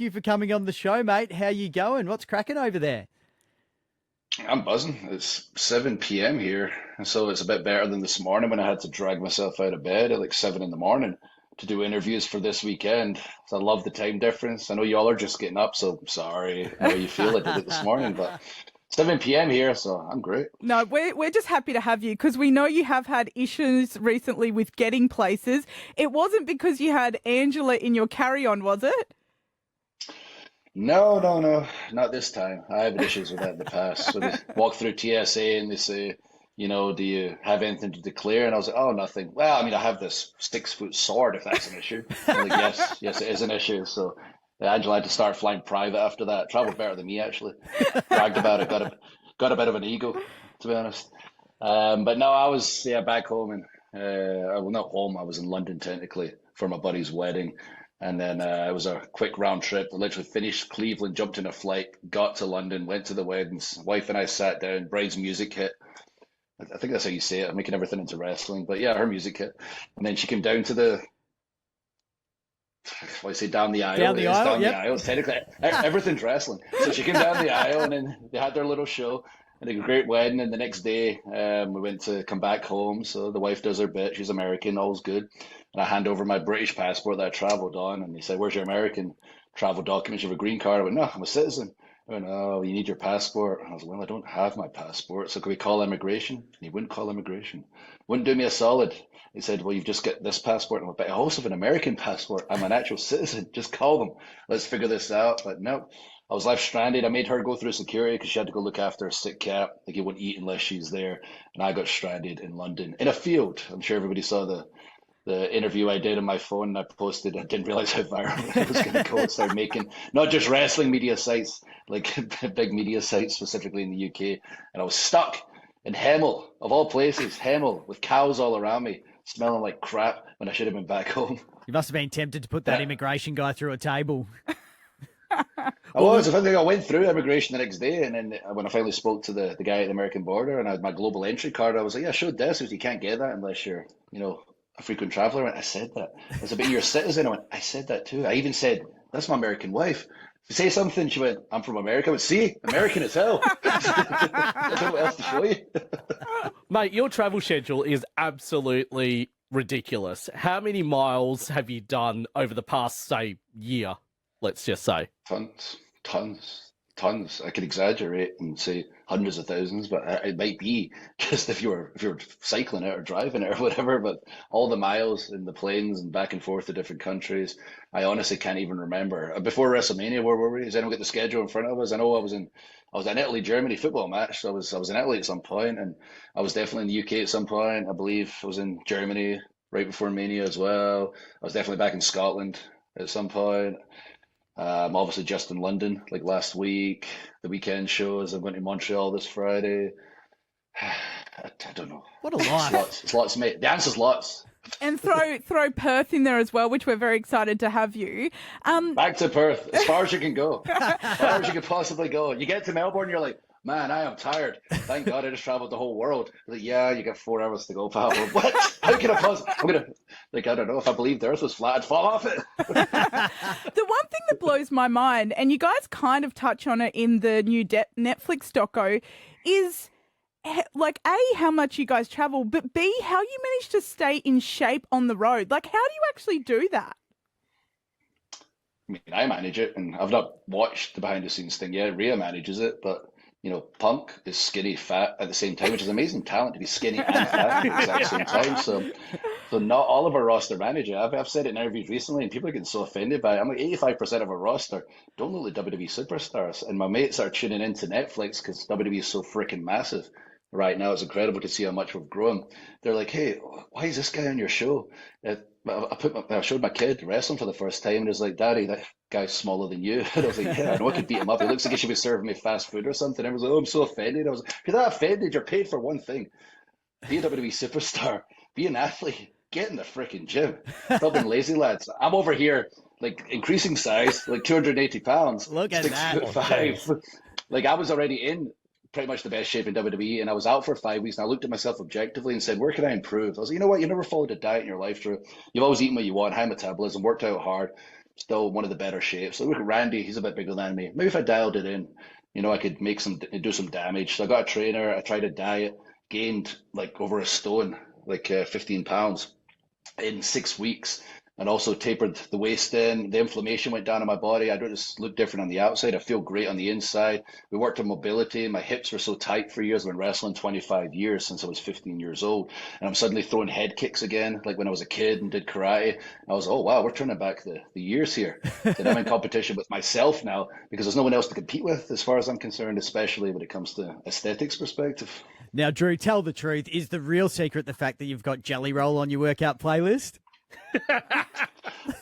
you for coming on the show, mate. How you going? What's cracking over there? I'm buzzing. It's 7 p.m. here, and so it's a bit better than this morning when I had to drag myself out of bed at like 7 in the morning to do interviews for this weekend. So I love the time difference. I know y'all are just getting up, so sorry how you feel. I did it this morning, but 7 p.m. here, so I'm great. No, we're just happy to have you because we know you have had issues recently with getting places. It wasn't because you had Angela in your carry-on, was it? No, no, no, not this time. I have issues with that in the past. So they walk through TSA and they say, do you have anything to declare? And I was like, oh, nothing. Well, I mean, I have this 6-foot sword if that's an issue. I'm like, yes, yes, it is an issue. So Angela had to start flying private after that. Traveled better than me, actually. Bragged about it, got a bit of an ego, to be honest. But no, I was, back home and, well, not home, I was in London technically for my buddy's wedding. And then it was a quick round trip. I literally finished Cleveland, jumped in a flight, got to London, went to the weddings. Wife and I sat down, bride's music hit. I think that's how you say it. I'm making everything into wrestling. But yeah, her music hit. And then she came down to I say down the aisle. Down the aisle, down the yep. aisle. It's technically everything's wrestling. So she came down the aisle and then they had their little show. And a great wedding. And the next day, we went to come back home. So the wife does her bit. She's American, all's good. And I hand over my British passport that I traveled on. And he said, "Where's your American travel documents? You have a green card?" I went, "No, I'm a citizen." I went, "Oh, you need your passport." And I was like, "Well, I don't have my passport. So can we call immigration?" And he wouldn't call immigration. Wouldn't do me a solid. He said, "Well, you've just got this passport." And I went, "But I also have an American passport. I'm an actual citizen. Just call them. Let's figure this out." But no. I was left stranded. I made her go through security because she had to go look after a sick cat. Like, he wouldn't eat unless she's there. And I got stranded in London in a field. I'm sure everybody saw the interview I did on my phone. I posted. I didn't realize how viral it was going to go. It started making not just wrestling media sites, like big media sites, specifically in the UK. And I was stuck in Hemel, of all places, Hemel, with cows all around me, smelling like crap when I should have been back home. You must have been tempted to put that immigration guy through a table. I was. I think I went through immigration the next day, and then when I finally spoke to the guy at the American border, and I had my global entry card, I was like, "Yeah, I showed this. You can't get that unless you're, a frequent traveler." I went, "I said that." I said, "But you're a citizen." I went, "I said that too." I even said, "That's my American wife." To say something, she went, "I'm from America." I went, "See, American as hell." I don't know what else to show you. Mate, your travel schedule is absolutely ridiculous. How many miles have you done over the past, say, year, let's just say? Tons. I could exaggerate and say hundreds of thousands, but it might be just if you're cycling it or driving it or whatever. But all the miles in the planes and back and forth to different countries, I honestly can't even remember. Before WrestleMania, where were we? Does anyone get the schedule in front of us? I know I was in Italy, Germany football match. So I was in Italy at some point, and I was definitely in the UK at some point. I believe I was in Germany right before Mania as well. I was definitely back in Scotland at some point. Obviously just in London, like last week, the weekend shows. I'm going to Montreal this Friday. I don't know. What a It's life. lots. It's lots, mate. The answer's lots. And throw Perth in there as well, which we're very excited to have you. Back to Perth, as far as you can go, as far as you can possibly go. You get to Melbourne, you're like, "Man, I am tired. Thank God I just traveled the whole world." Like, yeah, you got 4 hours to go, pal. What? How can I possibly? I don't know. If I believed the Earth was flat, I'd fall off it. The one thing that blows my mind, and you guys kind of touch on it in the new Netflix doco, is like A, how much you guys travel, but B, how you manage to stay in shape on the road. Like, how do you actually do that? I mean, I manage it, and I've not watched the behind the scenes thing yet. Rhea manages it, but Punk is skinny, fat at the same time, which is amazing talent to be skinny and fat at the exact same time. So not all of our roster manage it. I've said it in interviews recently, and people are getting so offended by it. I'm like, 85% of our roster don't look like WWE superstars, and my mates are tuning into Netflix because WWE is so freaking massive right now. It's incredible to see how much we've grown. They're like, "Hey, why is this guy on your show?" I showed my kid wrestling for the first time, and he was like, "Daddy, that guy's smaller than you." And I was like, "Yeah, I know I could beat him up. He looks like he should be serving me fast food or something." And I was like, "Oh, I'm so offended." I was like, "If you're that offended, you're paid for one thing: be a WWE superstar, be an athlete, get in the freaking gym. Stop being lazy, lads." I'm over here, like, increasing size, like 280 pounds, Look at that. 6'5". Like, I was already in pretty much the best shape in WWE, and I was out for 5 weeks, and I looked at myself objectively and said, "Where can I improve?" I was like, "You know what? You never followed a diet in your life, Drew. You've always eaten what you want, high metabolism, worked out hard. still one of the better shapes. So look at Randy, he's a bit bigger than me. Maybe if I dialed it in, I could do some damage. So I got a trainer, I tried a diet, gained like over a stone, like 15 pounds in 6 weeks, and also tapered the waist in. The inflammation went down in my body. I don't just look different on the outside. I feel great on the inside. We worked on mobility. My hips were so tight for years. I've been wrestling 25 years since I was 15 years old. And I'm suddenly throwing head kicks again, like when I was a kid and did karate. I was, oh, wow, we're turning back the years here. And I'm in competition with myself now because there's no one else to compete with as far as I'm concerned, especially when it comes to aesthetics perspective. Now, Drew, tell the truth. Is the real secret the fact that you've got Jellyroll on your workout playlist?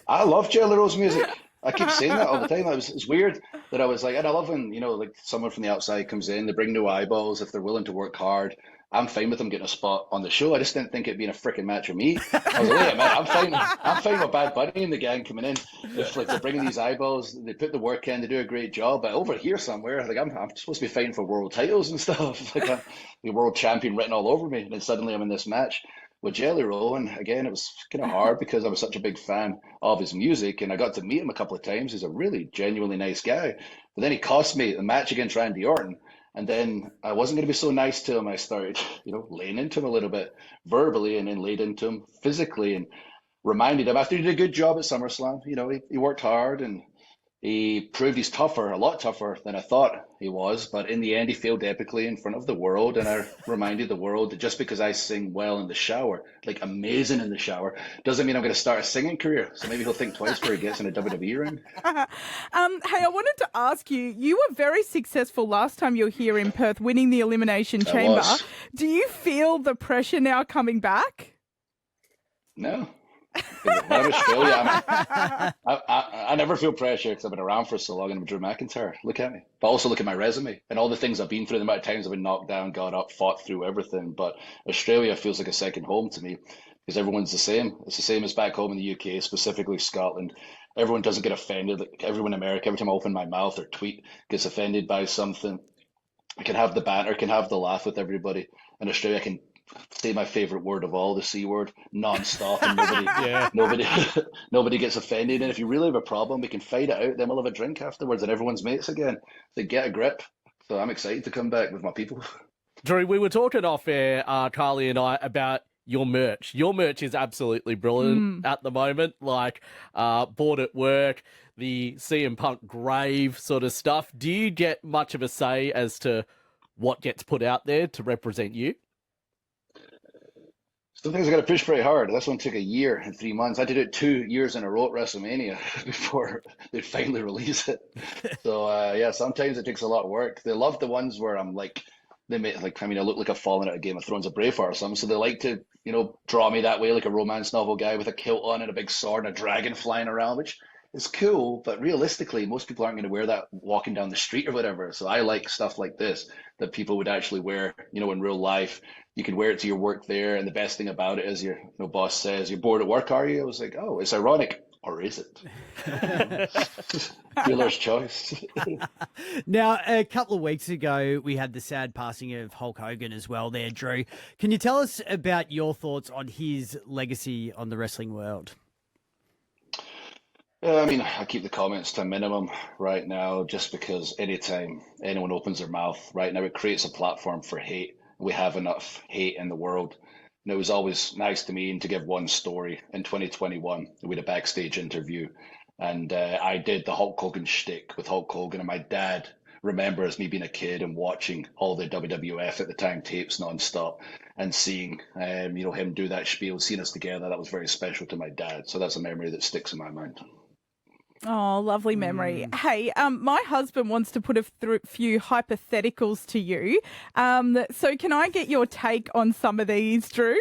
I love Jellyroll's music. I keep saying that all the time. It's weird that I was like, and I love when, like someone from the outside comes in, they bring new eyeballs. If they're willing to work hard, I'm fine with them getting a spot on the show. I just didn't think it'd be in a freaking match with me. I was like, wait a minute, I'm fine with Bad Bunny and the gang coming in. If like they're bringing these eyeballs, they put the work in, they do a great job. But over here somewhere, like I'm supposed to be fighting for world titles and stuff. Like I'm the world champion written all over me, and then suddenly I'm in this match with Jellyroll. And again, it was kind of hard because I was such a big fan of his music, and I got to meet him a couple of times. He's a really genuinely nice guy. But then he cost me the match against Randy Orton. And then I wasn't going to be so nice to him. I started, laying into him a little bit verbally, and then laid into him physically, and reminded him after he did a good job at SummerSlam. He worked hard and he proved he's tougher, a lot tougher than I thought he was. But in the end, he failed epically in front of the world. And I reminded the world that just because I sing well in the shower, like amazing in the shower, doesn't mean I'm going to start a singing career. So maybe he'll think twice before he gets in a WWE ring. Hey, I wanted to ask you, you were very successful last time you were here in Perth, winning the Elimination Chamber. Do you feel the pressure now coming back? No. I'm Australia. I never feel pressure because I've been around for so long and I'm Drew McIntyre. Look at me. But also look at my resume and all the things I've been through, the amount of times I've been knocked down, got up, fought through everything. But Australia feels like a second home to me because everyone's the same. It's the same as back home in the UK, specifically Scotland. Everyone doesn't get offended. Like everyone in America, every time I open my mouth or tweet, gets offended by something. I can have the banter, can have the laugh with everybody. In Australia, I can say my favorite word of all, the C word, non-stop, and nobody gets offended. And if you really have a problem, we can fight it out, then we'll have a drink afterwards and everyone's mates again. So get a grip. So I'm excited to come back with my people. Drew, we were talking off air, Carly and I, about your merch. Your merch is absolutely brilliant at the moment, like Bored at Work, the CM Punk grave sort of stuff. Do you get much of a say as to what gets put out there to represent you? Sometimes I got to push pretty hard. This one took a year and 3 months. I had to do it 2 years in a row at WrestleMania before they'd finally release it. So sometimes it takes a lot of work. They love the ones where I'm like, I look like I've fallen out of Game of Thrones, a Braveheart or something. So they like to, draw me that way, like a romance novel guy with a kilt on and a big sword and a dragon flying around, which is cool. But realistically, most people aren't going to wear that walking down the street or whatever. So I like stuff like this that people would actually wear, in real life. You can wear it to your work there. And the best thing about it is your boss says, "You're bored at work, are you?" I was like, oh, it's ironic. Or is it? Dealer's choice. Now, a couple of weeks ago, we had the sad passing of Hulk Hogan as well there, Drew. Can you tell us about your thoughts on his legacy on the wrestling world? I keep the comments to a minimum right now, just because anytime anyone opens their mouth right now, it creates a platform for hate. We have enough hate in the world. And it was always nice to me to give one story. In 2021, we had a backstage interview, and I did the Hulk Hogan shtick with Hulk Hogan, and my dad remembers me being a kid and watching all the WWF at the time tapes nonstop and seeing him do that spiel, seeing us together. That was very special to my dad. So that's a memory that sticks in my mind. Oh, lovely memory. Hey, my husband wants to put a few hypotheticals to you. So can I get your take on some of these, Drew?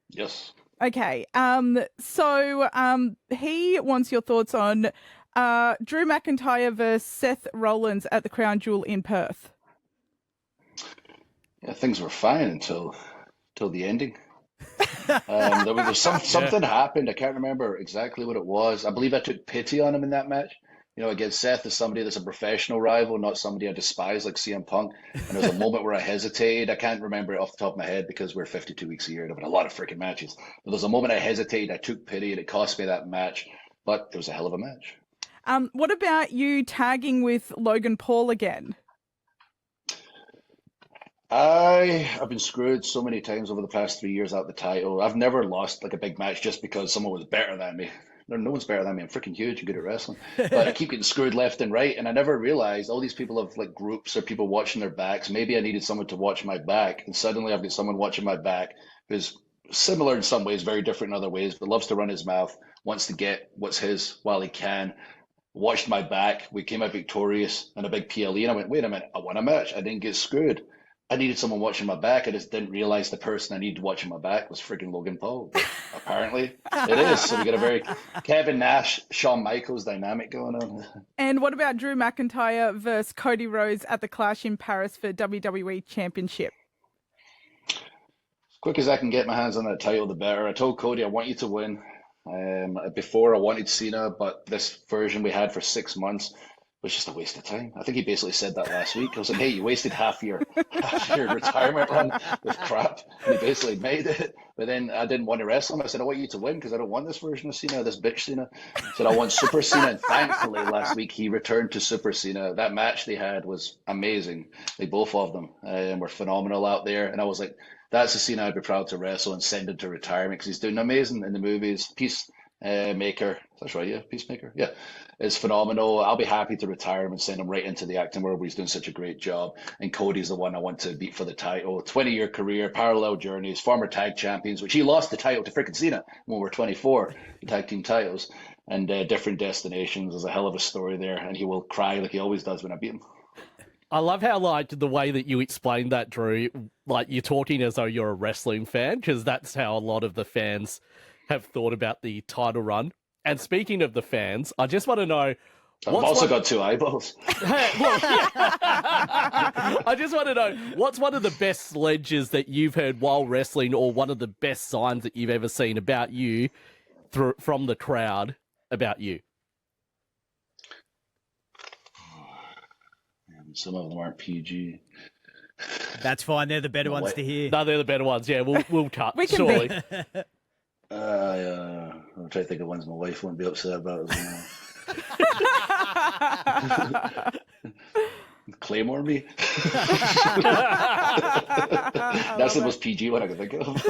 Yes. Okay. So he wants your thoughts on Drew McIntyre versus Seth Rollins at the Crown Jewel in Perth. Yeah, things were fine until the ending. There was something happened. I can't remember exactly what it was. I believe I took pity on him in that match. Against Seth as somebody that's a professional rival, not somebody I despise like CM Punk. And there was a moment where I hesitated. I can't remember it off the top of my head because we're 52 weeks a year and I've had a lot of freaking matches. But there was a moment I hesitated. I took pity and it cost me that match. but it was a hell of a match. What about you tagging with Logan Paul again? I've been screwed so many times over the past 3 years out the title. I've never lost like a big match just because someone was better than me. No one's better than me. I'm freaking huge and good at wrestling. But I keep getting screwed left and right, and I never realized all these people have like groups or people watching their backs. Maybe I needed someone to watch my back, and suddenly I've got someone watching my back who's similar in some ways, very different in other ways, but loves to run his mouth, wants to get what's his while he can. Watched my back. We came out victorious in a big PLE, and I went, wait a minute, I won a match. I didn't get screwed. I needed someone watching my back. I just didn't realize the person I needed watching my back was freaking Logan Paul. But apparently, it is. So we got a very Kevin Nash, Shawn Michaels dynamic going on. And what about Drew McIntyre versus Cody Rhodes at the Clash in Paris for WWE Championship? As quick as I can get my hands on that title, the better. I told Cody I want you to win. Before I wanted Cena, but this version we had for 6 months was just a waste of time. I think he basically said that last week. I was like, hey, you wasted half your retirement run with crap. And he basically made it. But then I didn't want to wrestle him. I said, I want you to win because I don't want this version of Cena, this bitch Cena. I said, I want Super Cena. And thankfully, last week he returned to Super Cena. That match they had was amazing. Both of them were phenomenal out there. And I was like, that's a Cena I'd be proud to wrestle and send him to retirement because he's doing amazing in the movies. Peacemaker, that's right, yeah, Peacemaker, yeah, it's phenomenal. I'll be happy to retire him and send him right into the acting world where he's doing such a great job. And Cody's the one I want to beat for the title. 20-year career, parallel journeys, former tag champions, which he lost the title to freaking Cena when we were 24, the tag team titles, and different destinations. There's a hell of a story there, and he will cry like he always does when I beat him. I love how, like, the way that you explained that, Drew, like, you're talking as though you're a wrestling fan, because that's how a lot of the fans have thought about the title run. And speaking of the fans, I just want to know... I've also got two eyeballs. I just want to know, what's one of the best sledges that you've heard while wrestling, or one of the best signs that you've ever seen about you from the crowd about you? Some of them aren't PG. That's fine. They're the better ones to hear. No, they're the better ones. Yeah, we'll cut, We can surely. I'm trying to think of ones my wife won't be upset about as well. Claymore me? That's the most PG one I can think of.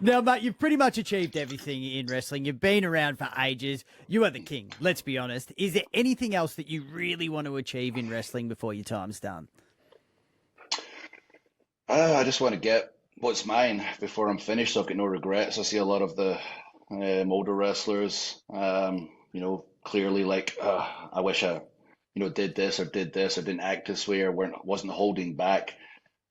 Now, mate, you've pretty much achieved everything in wrestling. You've been around for ages. You are the king, let's be honest. Is there anything else that you really want to achieve in wrestling before your time's done? I just want to get what's mine before I'm finished, so I've got no regrets. I see a lot of the older wrestlers, clearly like, I wish I did this or didn't act this way or wasn't holding back.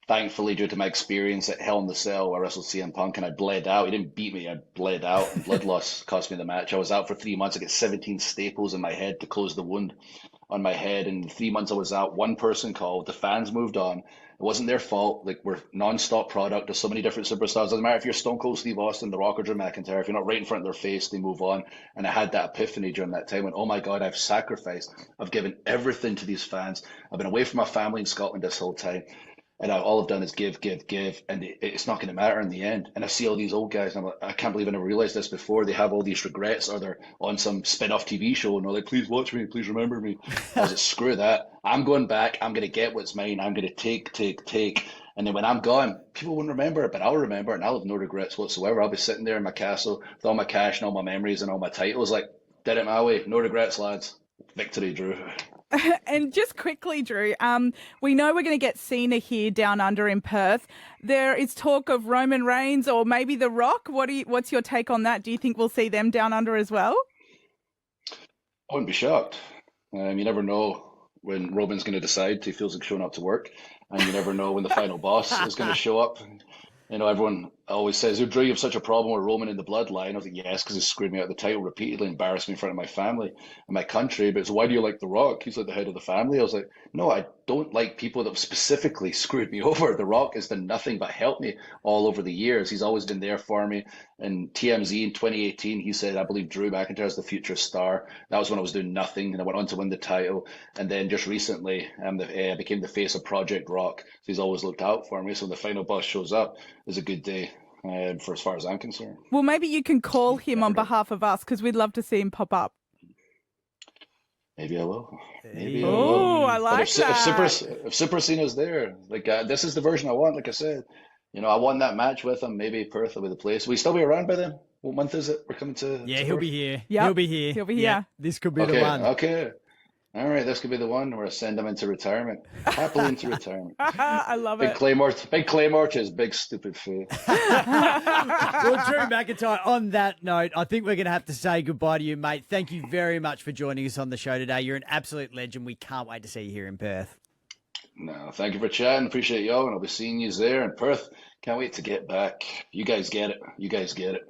Thankfully, due to my experience at Hell in the Cell, I wrestled CM Punk and I bled out. He didn't beat me, I bled out, and blood loss cost me the match. I was out for 3 months. I got 17 staples in my head to close the wound on my head. And the 3 months I was out, one person called, the fans moved on. It wasn't their fault. Like, we're non-stop product. There's so many different superstars. Doesn't matter if you're Stone Cold Steve Austin, The Rock, or Drew McIntyre. If you're not right in front of their face, they move on. And I had that epiphany during that time when, oh my God, I've sacrificed. I've given everything to these fans. I've been away from my family in Scotland this whole time. And all I've done is give, and it's not going to matter in the end. And I see all these old guys, and I'm like, I can't believe I never realized this before. They have all these regrets, or they're on some spin-off TV show, and they're like, please watch me, please remember me. I was like, screw that. I'm going back. I'm going to get what's mine. I'm going to take. And then when I'm gone, people won't remember it, but I'll remember it, and I'll have no regrets whatsoever. I'll be sitting there in my castle with all my cash and all my memories and all my titles, like, did it my way. No regrets, lads. Victory, Drew. And just quickly, Drew, we know we're going to get Cena here down under in Perth. There is talk of Roman Reigns or maybe The Rock. What's your take on that? Do you think we'll see them down under as well? I wouldn't be shocked. You never know when Roman's going to decide he feels like showing up to work, and you never know when the final boss is going to show up. Everyone always says, oh, Drew, you have such a problem with Roman in the bloodline. I was like, yes, because he screwed me out of the title repeatedly, embarrassed me in front of my family and my country. But it's, why do you like The Rock? He's like the head of the family. I was like, no, I don't like people that have specifically screwed me over. The Rock has done nothing but help me all over the years. He's always been there for me. And TMZ in 2018, he said, I believe Drew McIntyre is the future star. That was when I was doing nothing, and I went on to win the title. And then just recently, I became the face of Project Rock. So he's always looked out for me. So when the final boss shows up, it's a good day. for as far as I'm concerned. Well, maybe you can call him on behalf of us because we'd love to see him pop up. Maybe I will. Maybe I Oh, will. I But like that. if Super Cena's there, like this is the version I want. Like I said, I won that match with him. Maybe Perth will be the place. Will he still be around by then? What month is it? We're coming to. Yeah, to he'll Perth? be here. Yep. He'll be here. He'll be Yeah, here. this could be Okay. the one. Okay. All right. This could be the one where I send him into retirement, happily into retirement. I love Big it. Claymore to his big stupid face. Well, Drew McIntyre, on that note, I think we're going to have to say goodbye to you, mate. Thank you very much for joining us on the show today. You're an absolute legend. We can't wait to see you here in Perth. No, thank you for chatting. Appreciate y'all, and I'll be seeing you there in Perth. Can't wait to get back. You guys get it. You guys get it.